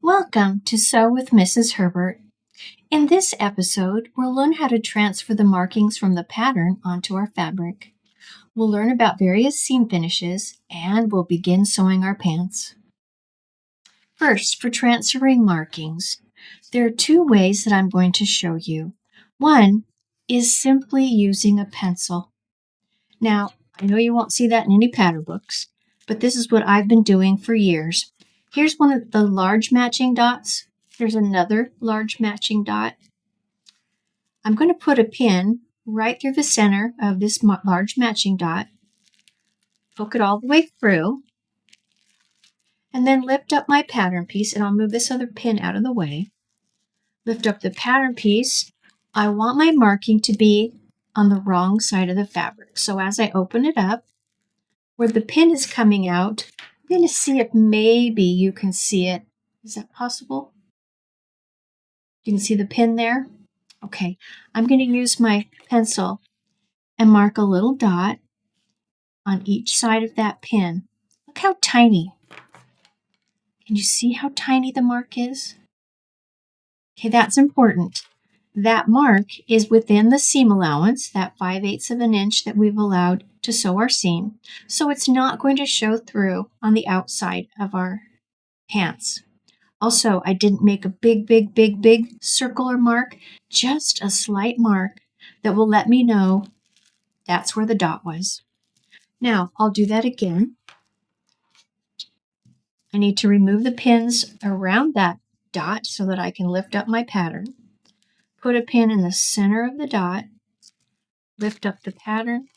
Welcome to Sew with Mrs. Herbert. In this episode, we'll learn how to transfer the markings from the pattern onto our fabric. We'll learn about various seam finishes, and we'll begin sewing our pants. First, for transferring markings, there are two ways that I'm going to show you. One is simply using a pencil. Now, I know you won't see that in any pattern books, but this is what I've been doing for years. Here's one of the large matching dots. Here's another large matching dot. I'm going to put a pin right through the center of this large matching dot, poke it all the way through, and then lift up my pattern piece, and I'll move this other pin out of the way. Lift up the pattern piece. I want my marking to be on the wrong side of the fabric. So as I open it up, where the pin is coming out, I'm going to see if maybe you can see it. Is that possible? You can see the pin there? Okay, I'm going to use my pencil and mark a little dot on each side of that pin. Look how tiny. Can you see how tiny the mark is? Okay, that's important. That mark is within the seam allowance, that 5/8 of an inch that we've allowed to sew our seam. So it's not going to show through on the outside of our pants. Also, I didn't make a big circular mark, just a slight mark that will let me know that's where the dot was. Now, I'll do that again. I need to remove the pins around that dot so that I can lift up my pattern. Put a pin in the center of the dot, lift up the pattern,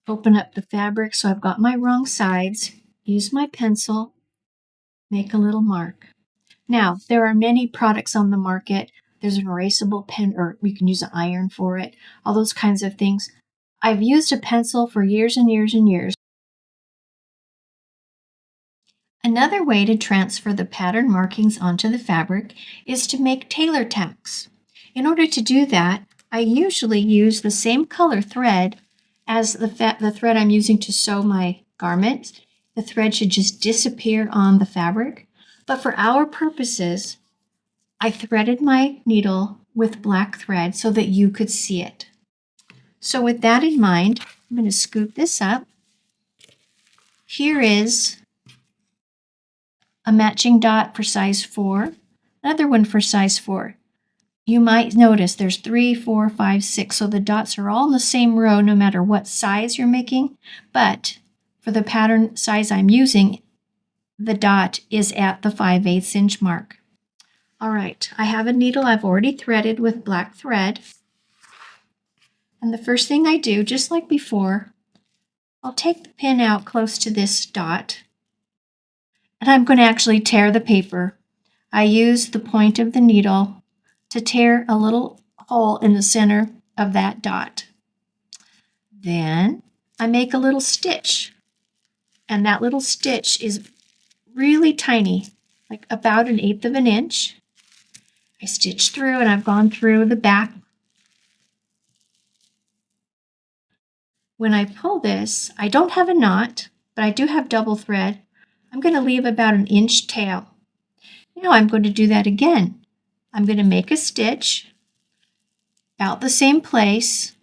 open up the fabric so I've got my wrong sides, use my pencil, make a little mark. Now, there are many products on the market. There's an erasable pen, or you can use an iron for it, all those kinds of things. I've used a pencil for years and years and years. Another way to transfer the pattern markings onto the fabric is to make tailor tacks. In order to do that, I usually use the same color thread as the thread I'm using to sew my garment. The thread should just disappear on the fabric. But for our purposes, I threaded my needle with black thread so that you could see it. So with that in mind, I'm going to scoop this up. Here is a matching dot for size 4, another one for size 4. You might notice there's 3, 4, 5, 6, so the dots are all in the same row no matter what size you're making, but for the pattern size I'm using, the dot is at the 5/8 inch mark. All right, I have a needle I've already threaded with black thread, and the first thing I do, just like before, I'll take the pin out close to this dot, and I'm going to actually tear the paper. I use the point of the needle to tear a little hole in the center of that dot. Then I make a little stitch, and that little stitch is really tiny, like about 1/8 of an inch. I stitch through, and I've gone through the back. When I pull this, I don't have a knot, but I do have double thread. I'm going to leave about 1 inch tail. Now I'm going to do that again. I'm going to make a stitch about the same place,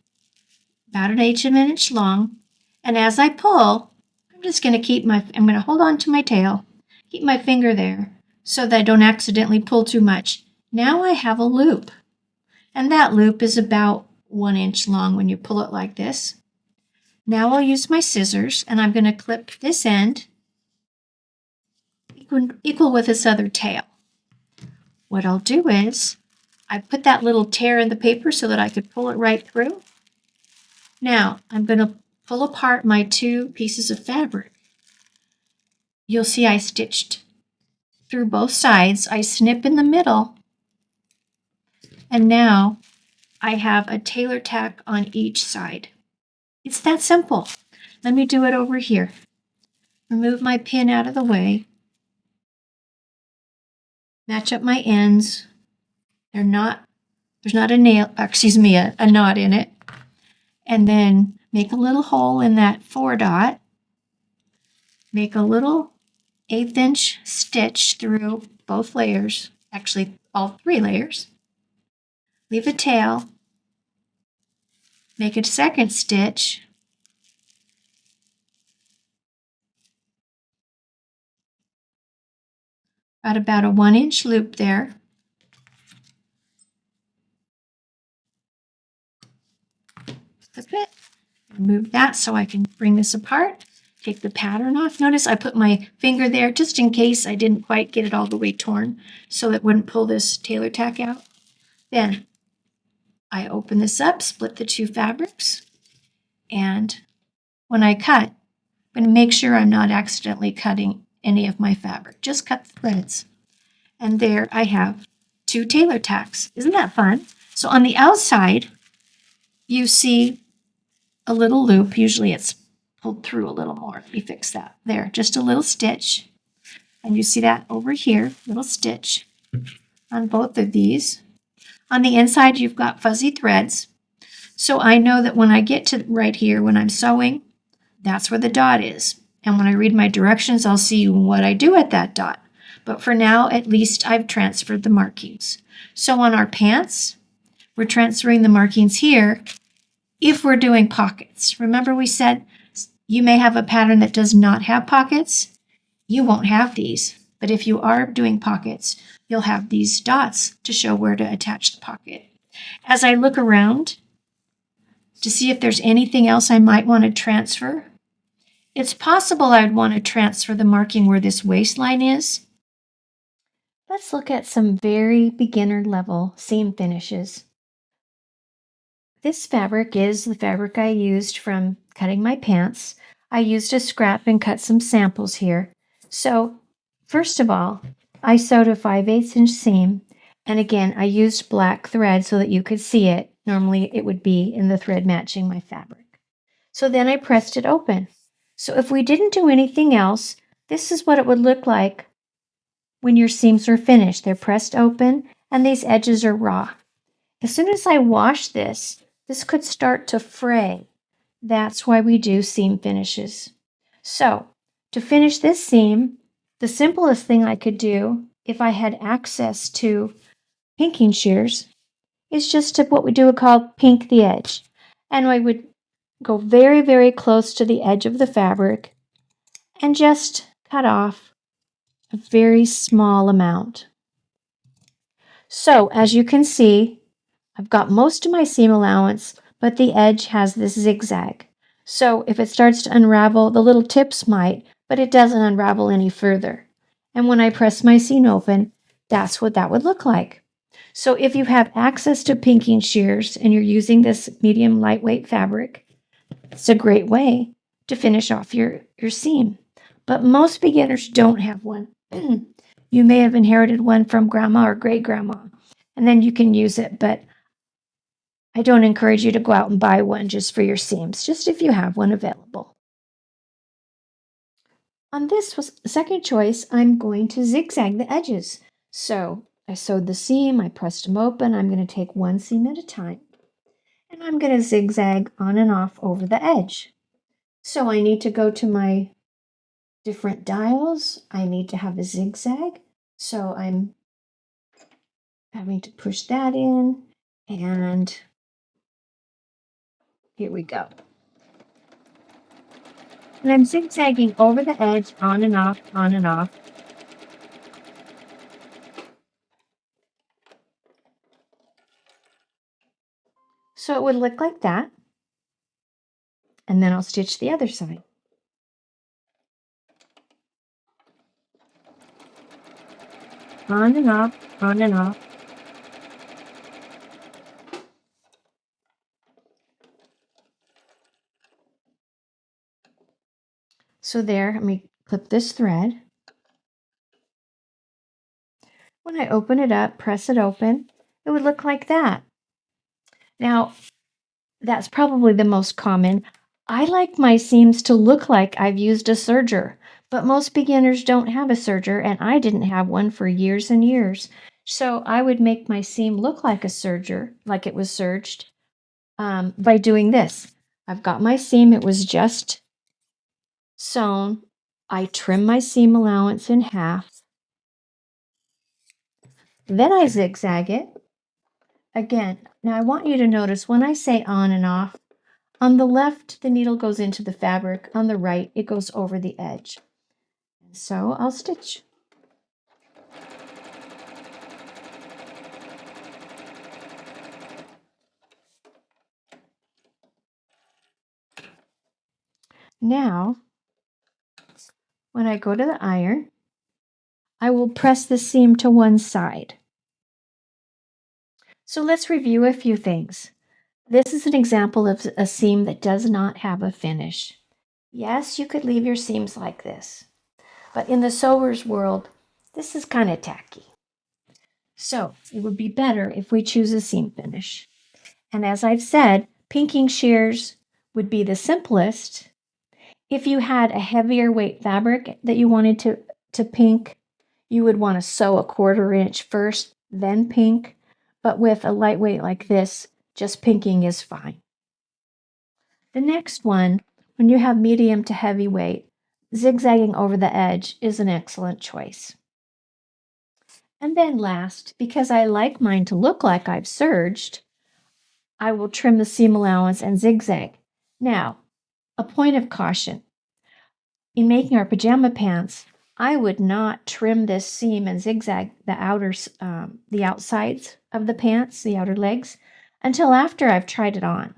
about 1/8 of an inch long, and as I pull, I'm going to hold on to my tail, keep my finger there so that I don't accidentally pull too much. Now I have a loop, and that loop is about 1 inch long when you pull it like this. Now I'll use my scissors, and I'm going to clip this end equal with this other tail. What I'll do is I put that little tear in the paper so that I could pull it right through. Now I'm going to pull apart my 2 pieces of fabric. You'll see I stitched through both sides. I snip in the middle, and now I have a tailor tack on each side. It's that simple. Let me do it over here. Remove my pin out of the way. Match up my ends. There's not a knot in it. And then make a little hole in that 4 dot. make a little 1/8 inch stitch through both layers, actually all 3 layers. Leave a tail, make a second stitch, got about a 1-inch loop there. Flip it, move that so I can bring this apart. Take the pattern off. Notice I put my finger there just in case I didn't quite get it all the way torn so it wouldn't pull this tailor tack out. Then I open this up, split the 2 fabrics, and when I cut, I'm going to make sure I'm not accidentally cutting any of my fabric. Just cut the threads. And there I have 2 tailor tacks. Isn't that fun? So on the outside, you see a little loop. Usually it's pulled through a little more. Let me fix that. There, just a little stitch. And you see that over here, little stitch on both of these. On the inside, you've got fuzzy threads. So I know that when I get to right here, when I'm sewing, that's where the dot is. And when I read my directions, I'll see what I do at that dot. But for now, at least I've transferred the markings. So on our pants, we're transferring the markings here if we're doing pockets. Remember we said you may have a pattern that does not have pockets. You won't have these. But if you are doing pockets, you'll have these dots to show where to attach the pocket. As I look around to see if there's anything else I might want to transfer, it's possible I'd want to transfer the marking where this waistline is. Let's look at some very beginner level seam finishes. This fabric is the fabric I used from cutting my pants. I used a scrap and cut some samples here. So first of all, I sewed a 5/8 inch seam, and again I used black thread so that you could see it. Normally it would be in the thread matching my fabric. So then I pressed it open. So if we didn't do anything else, this is what it would look like when your seams are finished. They're pressed open and these edges are raw. As soon as I wash this, this could start to fray. That's why we do seam finishes. So to finish this seam, the simplest thing I could do if I had access to pinking shears is just to what we do call pink the edge. And I would go very, very close to the edge of the fabric and just cut off a very small amount. So as you can see, I've got most of my seam allowance, but the edge has this zigzag. So if it starts to unravel, the little tips might, but it doesn't unravel any further. And when I press my seam open, that's what that would look like. So if you have access to pinking shears and you're using this medium lightweight fabric, it's a great way to finish off your seam. But most beginners don't have one. You may have inherited one from grandma or great-grandma, and then you can use it, but I don't encourage you to go out and buy one just for your seams, just if you have one available. On this second choice, I'm going to zigzag the edges. So I sewed the seam, I pressed them open. I'm going to take one seam at a time, and I'm going to zigzag on and off over the edge. So I need to go to my different dials. I need to have a zigzag. So I'm having to push that in, and here we go. And I'm zigzagging over the edge, on and off, on and off. So it would look like that. And then I'll stitch the other side. On and off, on and off. So there, let me clip this thread. When I open it up, press it open, it would look like that. Now, that's probably the most common. I like my seams to look like I've used a serger, but most beginners don't have a serger, and I didn't have one for years and years. So I would make my seam look like a serger, like it was serged, by doing this. I've got my seam, it was just sewn I trim my seam allowance in half. Then I zigzag it. Again, now I want you to notice when I say on and off, on the left, the needle goes into the fabric. On the right, it goes over the edge. So I'll stitch. Now, when I go to the iron, I will press the seam to one side. So let's review a few things. This is an example of a seam that does not have a finish. Yes, you could leave your seams like this, but in the sewer's world, this is kind of tacky. So it would be better if we choose a seam finish. And as I've said, pinking shears would be the simplest. If you had a heavier weight fabric that you wanted to pink, you would want to sew a 1/4 inch first, then pink. But with a lightweight like this, just pinking is fine. The next one, when you have medium to heavy weight, zigzagging over the edge is an excellent choice. And then last, because I like mine to look like I've serged, I will trim the seam allowance and zigzag. Now, a point of caution. In making our pajama pants, I would not trim this seam and zigzag the outsides of the pants, the outer legs, until after I've tried it on.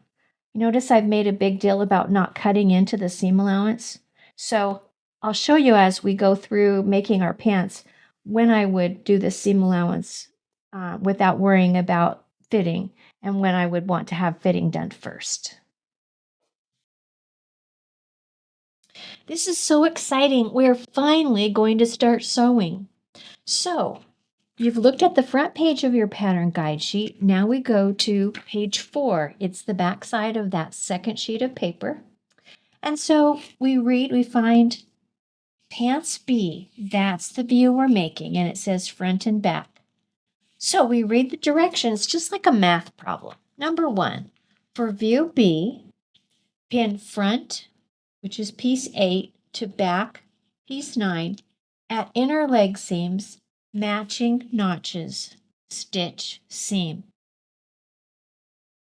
Notice I've made a big deal about not cutting into the seam allowance. So I'll show you as we go through making our pants when I would do the seam allowance without worrying about fitting, and when I would want to have fitting done first. This is so exciting. We're finally going to start sewing. So you've looked at the front page of your pattern guide sheet. Now we go to page 4. It's the back side of that second sheet of paper. And so we find pants B. That's the view we're making, and it says front and back. So we read the directions just like a math problem. Number 1, for view B, pin front, which is piece 8, to back, piece 9, at inner leg seams, matching notches, stitch, seam.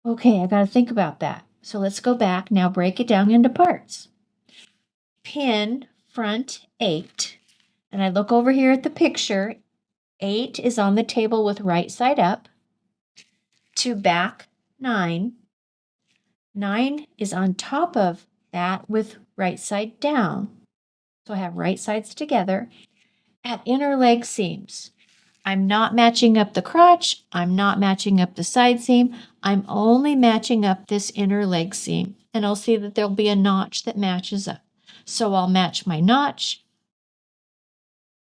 Okay, I got to think about that. So let's go back. Now break it down into parts. Pin front 8, and I look over here at the picture. 8 is on the table with right side up. To back 9. 9 is on top of that with right side down. So I have right sides together. At inner leg seams, I'm not matching up the crotch. I'm not matching up the side seam. I'm only matching up this inner leg seam. And I'll see that there'll be a notch that matches up. So I'll match my notch.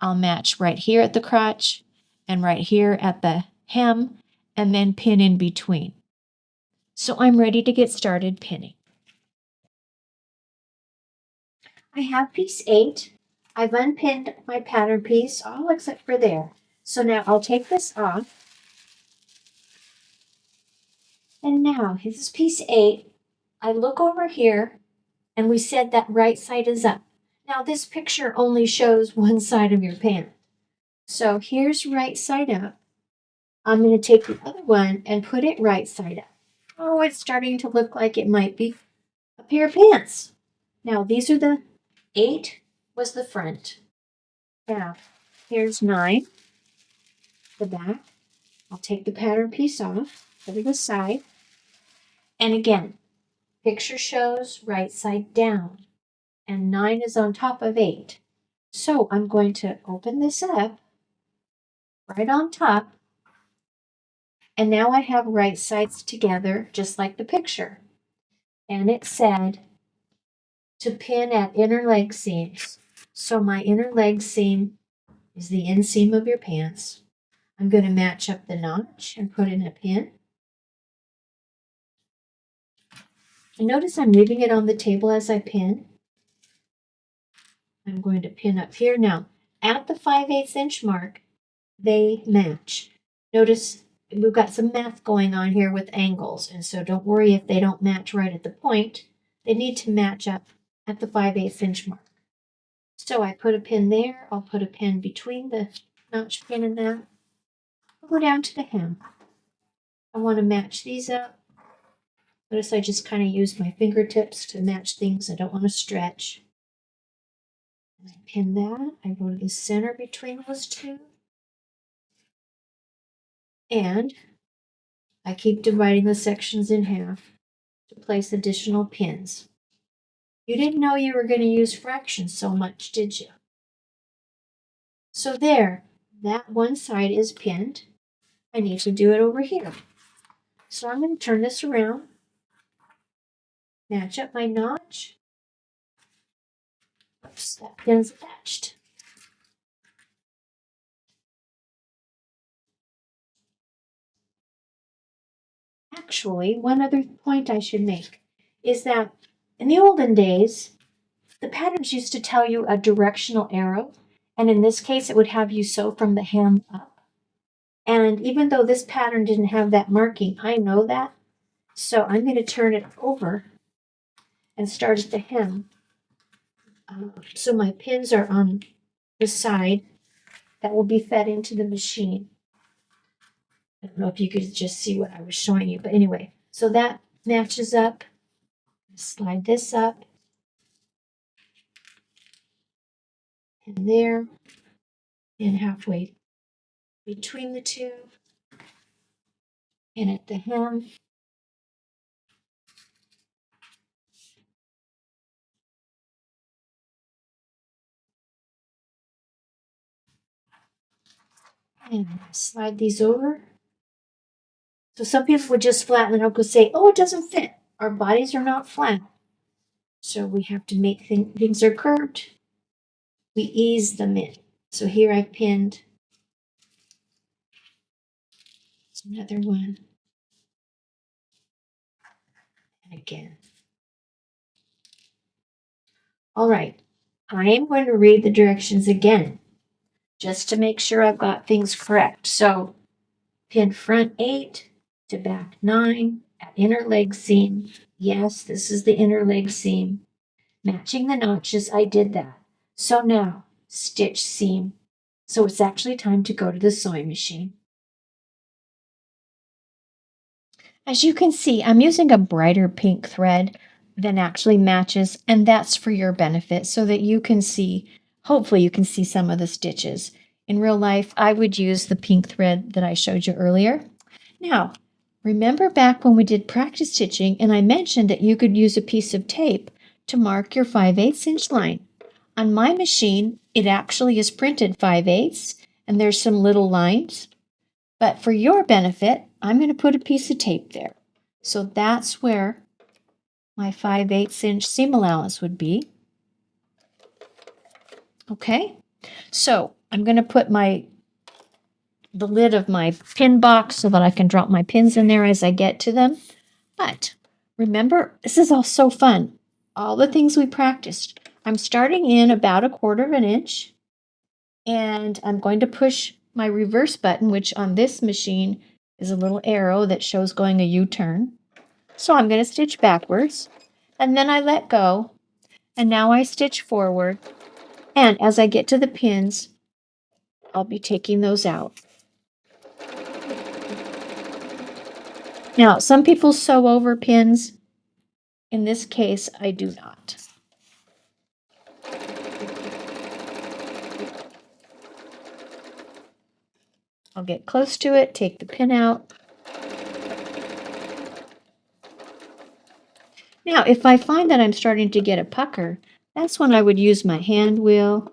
I'll match right here at the crotch and right here at the hem, and then pin in between. So I'm ready to get started pinning. I have piece 8. I've unpinned my pattern piece, all except for there. So now I'll take this off. And now, this is piece 8. I look over here, and we said that right side is up. Now, this picture only shows one side of your pant. So here's right side up. I'm going to take the other one and put it right side up. Oh, it's starting to look like it might be a pair of pants. Now, these are the 8 was the front. Now, here's 9, the back. I'll take the pattern piece off, put it aside. And again, picture shows right side down, and 9 is on top of 8. So I'm going to open this up right on top, and now I have right sides together just like the picture. And it said to pin at inner leg seams. So my inner leg seam is the inseam of your pants. I'm going to match up the notch and put in a pin. And notice I'm leaving it on the table as I pin. I'm going to pin up here. Now, at the 5/8 inch mark, they match. Notice we've got some math going on here with angles, and so don't worry if they don't match right at the point. They need to match up at the 5/8 inch mark. So I put a pin there. I'll put a pin between the notch pin and that. I'll go down to the hem. I want to match these up. Notice I just kind of use my fingertips to match things. I don't want to stretch. And I pin that. I go to the center between those two. And I keep dividing the sections in half to place additional pins. You didn't know you were going to use fractions so much, did you? So there, that one side is pinned. I need to do it over here. So I'm going to turn this around, match up my notch. Oops, that pin's attached. Actually, one other point I should make is that in the olden days, the patterns used to tell you a directional arrow, and in this case, it would have you sew from the hem up. And even though this pattern didn't have that marking, I know that. So I'm going to turn it over and start at the hem. So my pins are on the side that will be fed into the machine. I don't know if you could just see what I was showing you, but anyway, so that matches up. Slide this up and there, and halfway between the two, and at the hem. And slide these over. So some people would just flatten it up and say, oh, it doesn't fit. Our bodies are not flat. So we have to make things are curved. We ease them in. So here I've pinned another one. And again. All right. I am going to read the directions again, just to make sure I've got things correct. So pin front 8 to back 9 at inner leg seam. Yes, this is the inner leg seam. Matching the notches, I did that. So now, stitch seam. So it's actually time to go to the sewing machine. As you can see, I'm using a brighter pink thread than actually matches, and that's for your benefit so that you can see, hopefully you can see some of the stitches. In real life, I would use the pink thread that I showed you earlier. Now, remember back when we did practice stitching and I mentioned that you could use a piece of tape to mark your 5/8 inch line. On my machine, it actually is printed 5/8 and there's some little lines. But for your benefit, I'm going to put a piece of tape there. So that's where my 5/8 inch seam allowance would be. Okay, so I'm going to put the lid of my pin box so that I can drop my pins in there as I get to them. But remember, this is all so fun. All the things we practiced. I'm starting in about 1/4 of an inch, and I'm going to push my reverse button, which on this machine is a little arrow that shows going a U-turn. So I'm going to stitch backwards, and then I let go, and now I stitch forward. And as I get to the pins, I'll be taking those out. Now, some people sew over pins. In this case, I do not. I'll get close to it, take the pin out. Now, if I find that I'm starting to get a pucker, that's when I would use my hand wheel,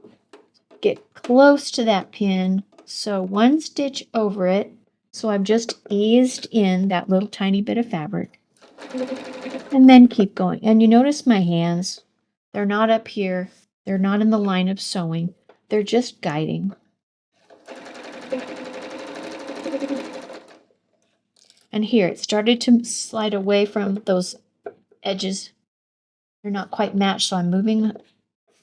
get close to that pin, sew one stitch over it, so I've just eased in that little tiny bit of fabric, and then keep going. And you notice my hands, they're not up here, they're not in the line of sewing, they're just guiding. And here, it started to slide away from those edges. They're not quite matched, so I'm moving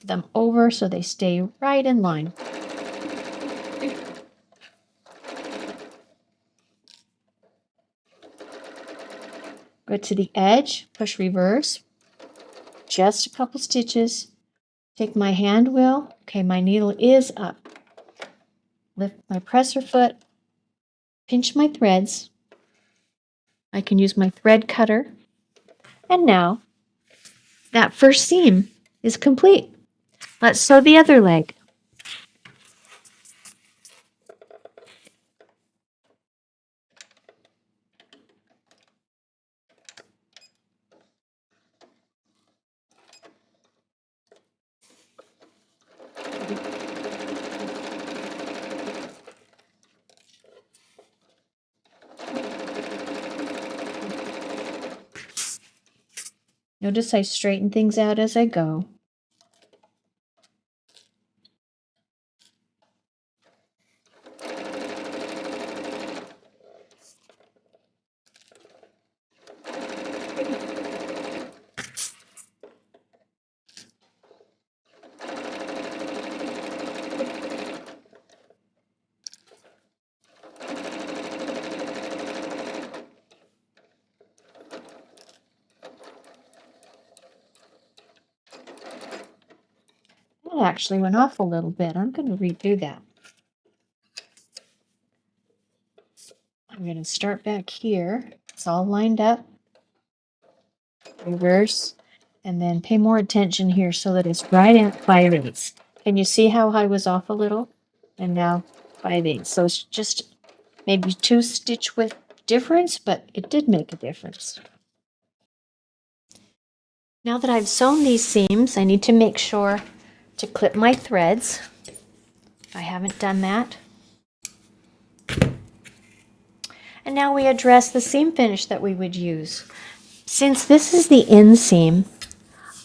them over so they stay right in line. Go to the edge, push reverse, just a couple stitches, Take my hand wheel. Okay, my needle is up. Lift my presser foot. Pinch my threads. I can use my thread cutter. And now that first seam is complete. Let's sew the other leg. Notice I straighten things out as I go. That actually went off a little bit. I'm going to redo that. I'm going to start back here. It's all lined up. Reverse. And then pay more attention here so that it's right at 5/8. Can you see how I was off a little? And now 5/8. So it's just maybe 2 stitch width difference, but it did make a difference. Now that I've sewn these seams, I need to make sure to clip my threads. I haven't done that. And now we address the seam finish that we would use. Since this is the inseam,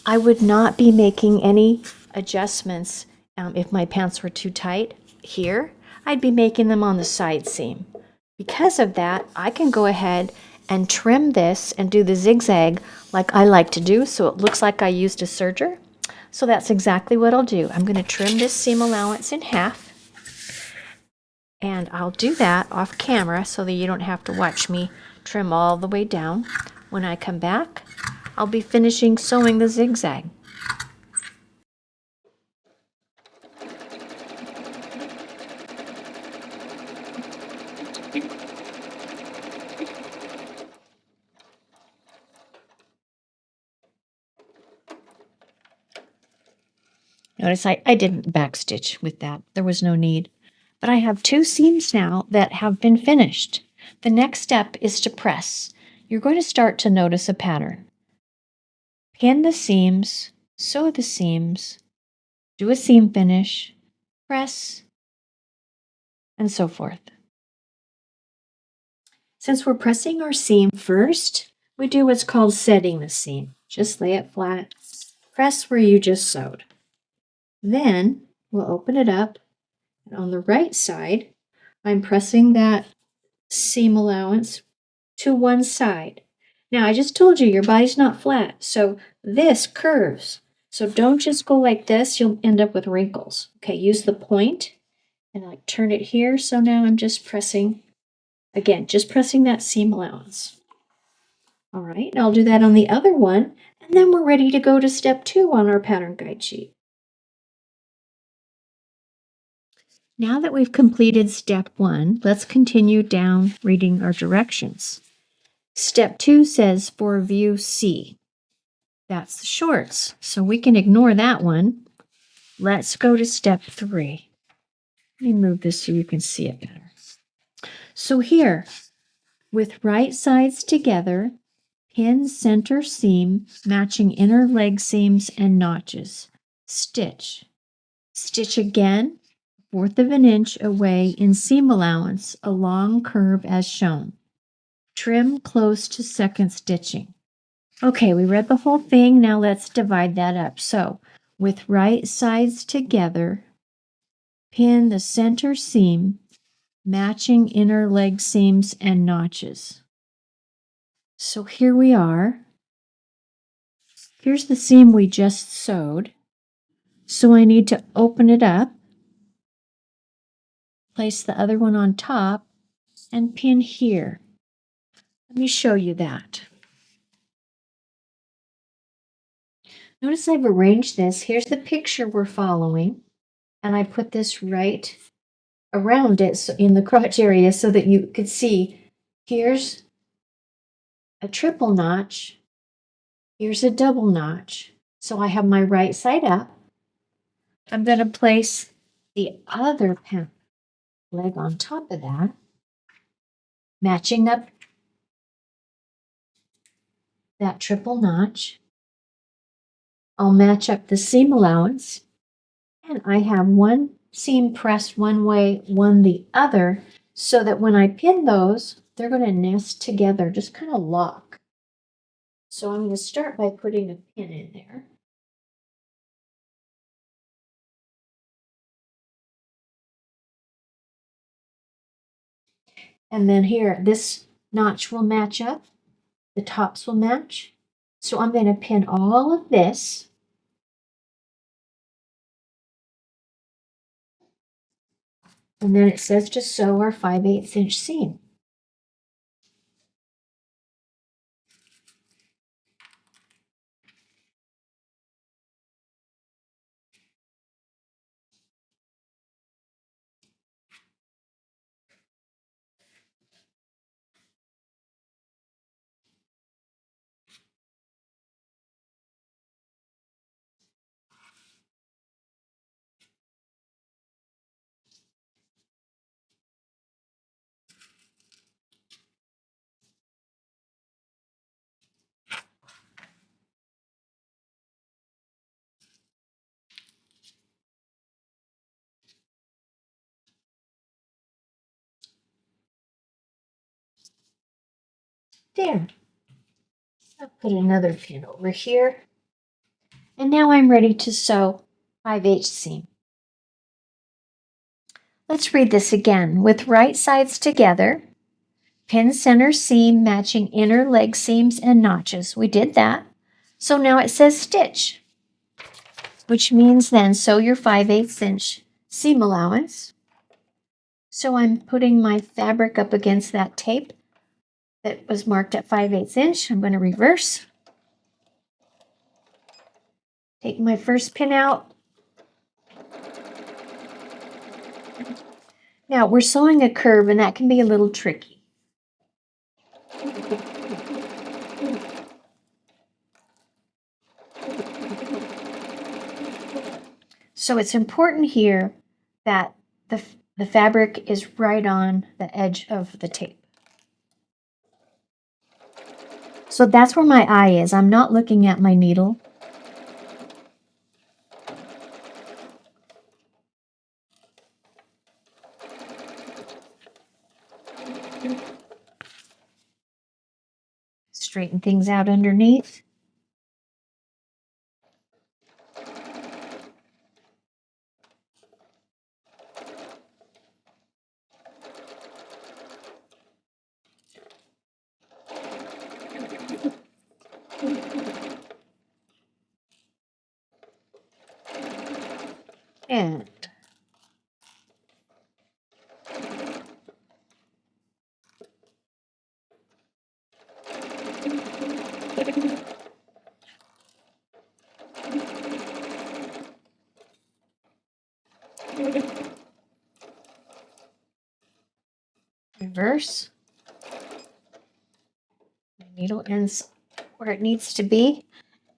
I would not be making any adjustments if my pants were too tight here. I'd be making them on the side seam. Because of that, I can go ahead and trim this and do the zigzag like I like to do so it looks like I used a serger. So that's exactly what I'll do. I'm going to trim this seam allowance in half. And I'll do that off camera so that you don't have to watch me trim all the way down. When I come back, I'll be finishing sewing the zigzag. Notice I didn't backstitch with that. There was no need. But I have 2 seams now that have been finished. The next step is to press. You're going to start to notice a pattern. Pin the seams, sew the seams, do a seam finish, press, and so forth. Since we're pressing our seam first, we do what's called setting the seam. Just lay it flat, press where you just sewed. Then we'll open it up, and on the right side, I'm pressing that seam allowance to one side. Now, I just told you your body's not flat, so this curves. So don't just go like this, you'll end up with wrinkles. Okay, use the point and like turn it here. So now I'm just pressing, again, just pressing that seam allowance. All right, and I'll do that on the other one, and then we're ready to go to step 2 on our pattern guide sheet. Now that we've completed step 1, let's continue down reading our directions. Step 2 says for view C. That's the shorts, so we can ignore that one. Let's go to step 3. Let me move this so you can see it better. So here, with right sides together, pin center seam, matching inner leg seams and notches. Stitch. Stitch again, 1/4 of an inch away in seam allowance, a long curve as shown. Trim close to second stitching. Okay, we read the whole thing. Now let's divide that up. So, with right sides together, pin the center seam, matching inner leg seams and notches. So here we are. Here's the seam we just sewed. So I need to open it up, place the other one on top, and pin here. Let me show you that. Notice I've arranged this. Here's the picture we're following, and I put this right around it in the crotch area so that you could see here's a triple notch, here's a double notch. So I have my right side up. I'm going to place the other pant leg on top of that, matching up that triple notch. I'll match up the seam allowance, and I have one seam pressed one way, one the other, so that when I pin those, they're going to nest together, just kind of lock. So I'm going to start by putting a pin in there. And then here, this notch will match up, the tops will match. So I'm going to pin all of this. And then it says to sew our 5/8 inch seam. There. I'll put another pin over here. And now I'm ready to sew 5/8 seam. Let's read this again. With right sides together, pin center seam matching inner leg seams and notches. We did that. So now it says stitch, which means then sew your 5/8 inch seam allowance. So I'm putting my fabric up against that tape that was marked at 5/8 inch. I'm going to reverse. Take my first pin out. Now we're sewing a curve, and that can be a little tricky. So it's important here that the fabric is right on the edge of the tape. So that's where my eye is. I'm not looking at my needle. Straighten things out underneath. And reverse. My needle ends where it needs to be.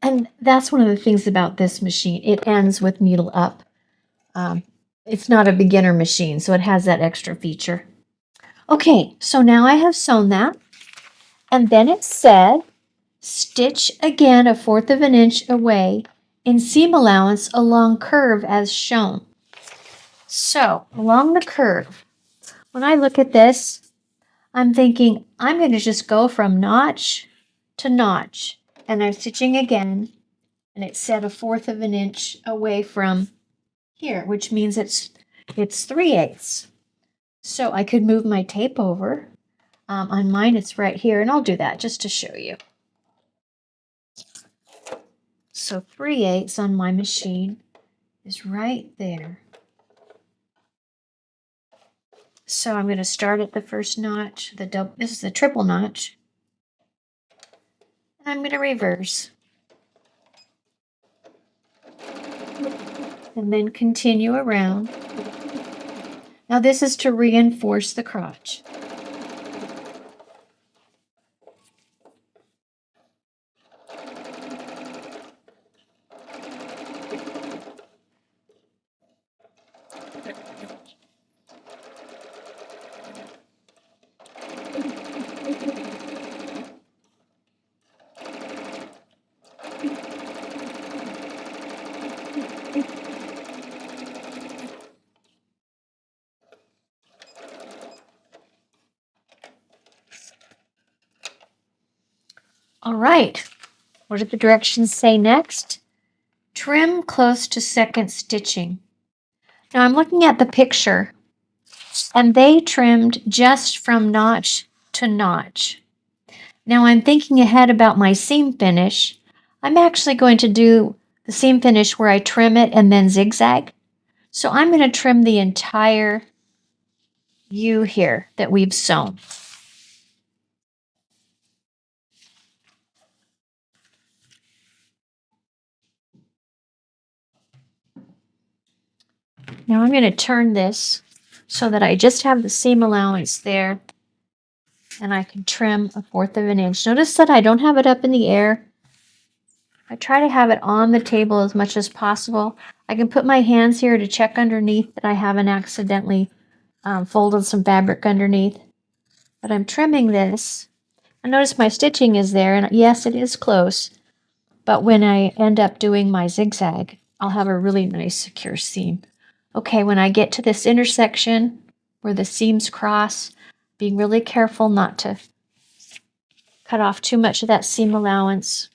And that's one of the things about this machine. It ends with needle up. It's not a beginner machine, so it has that extra feature. Okay, so now I have sewn that. And then it said, stitch again 1/4 inch away in seam allowance along curve as shown. So, along the curve, when I look at this, I'm thinking I'm going to just go from notch to notch. And I'm stitching again, and it's set 1/4 inch away from here, which means it's 3/8. So I could move my tape over. On mine, it's right here, and I'll do that just to show you. So 3/8 on my machine is right there. So I'm going to start at the first notch. This is the triple notch. And I'm going to reverse. and then continue around. Now this is to reinforce the crotch. All right, what did the directions say next? Trim close to second stitching. Now I'm looking at the picture, and they trimmed just from notch to notch. Now I'm thinking ahead about my seam finish. I'm actually going to do the seam finish where I trim it and then zigzag. So I'm going to trim the entire U here that we've sewn. Now I'm going to turn this so that I just have the seam allowance there, and I can trim 1/4 of an inch. Notice that I don't have it up in the air. I try to have it on the table as much as possible. I can put my hands here to check underneath that I haven't accidentally folded some fabric underneath. But I'm trimming this. And notice my stitching is there, and yes, it is close. But when I end up doing my zigzag, I'll have a really nice secure seam. Okay, when I get to this intersection where the seams cross, being really careful not to cut off too much of that seam allowance.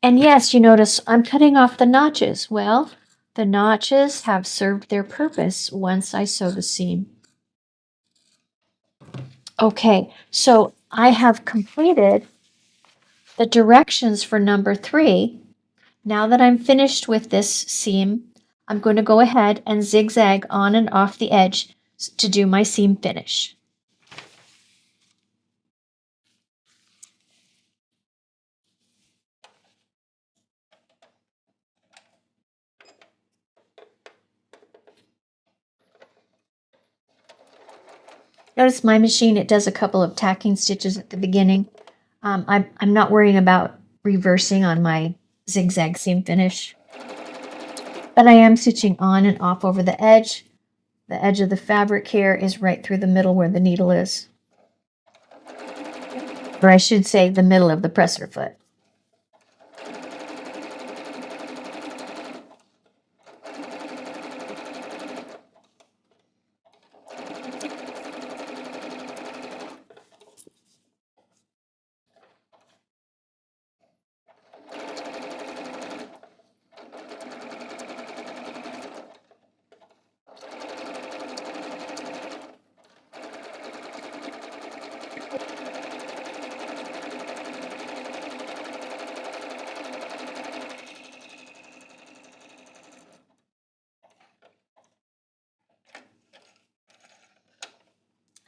And yes, you notice I'm cutting off the notches. Well, the notches have served their purpose once I sew the seam. Okay, so I have completed the directions for number 3. Now that I'm finished with this seam, I'm going to go ahead and zigzag on and off the edge to do my seam finish. Notice my machine, it does a couple of tacking stitches at the beginning. I'm not worrying about reversing on my zigzag seam finish, but I am stitching on and off over the edge. The edge of the fabric here is right through the middle where the needle is. Or I should say the middle of the presser foot.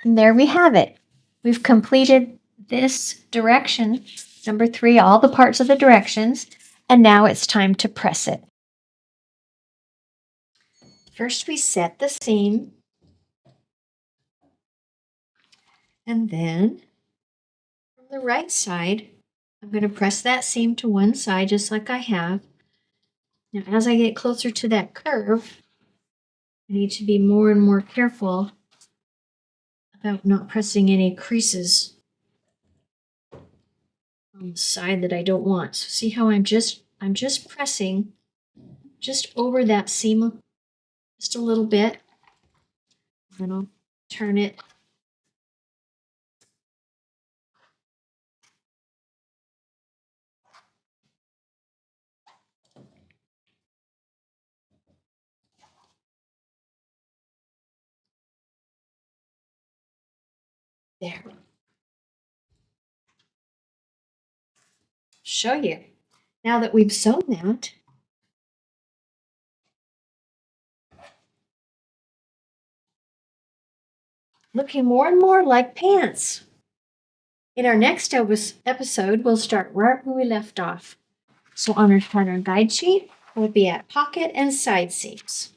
And there we have it. We've completed this direction, number 3, all the parts of the directions, and now it's time to press it. First we set the seam, and then from the right side, I'm going to press that seam to one side just like I have. Now as I get closer to that curve, I need to be more and more careful about not pressing any creases on the side that I don't want. So see how I'm just pressing just over that seam just a little bit. Then I'll turn it. There. Show you. Now that we've sewn that, looking more and more like pants. In our next episode, we'll start right where we left off. So on our pattern guide sheet, we'll be at pocket and side seams.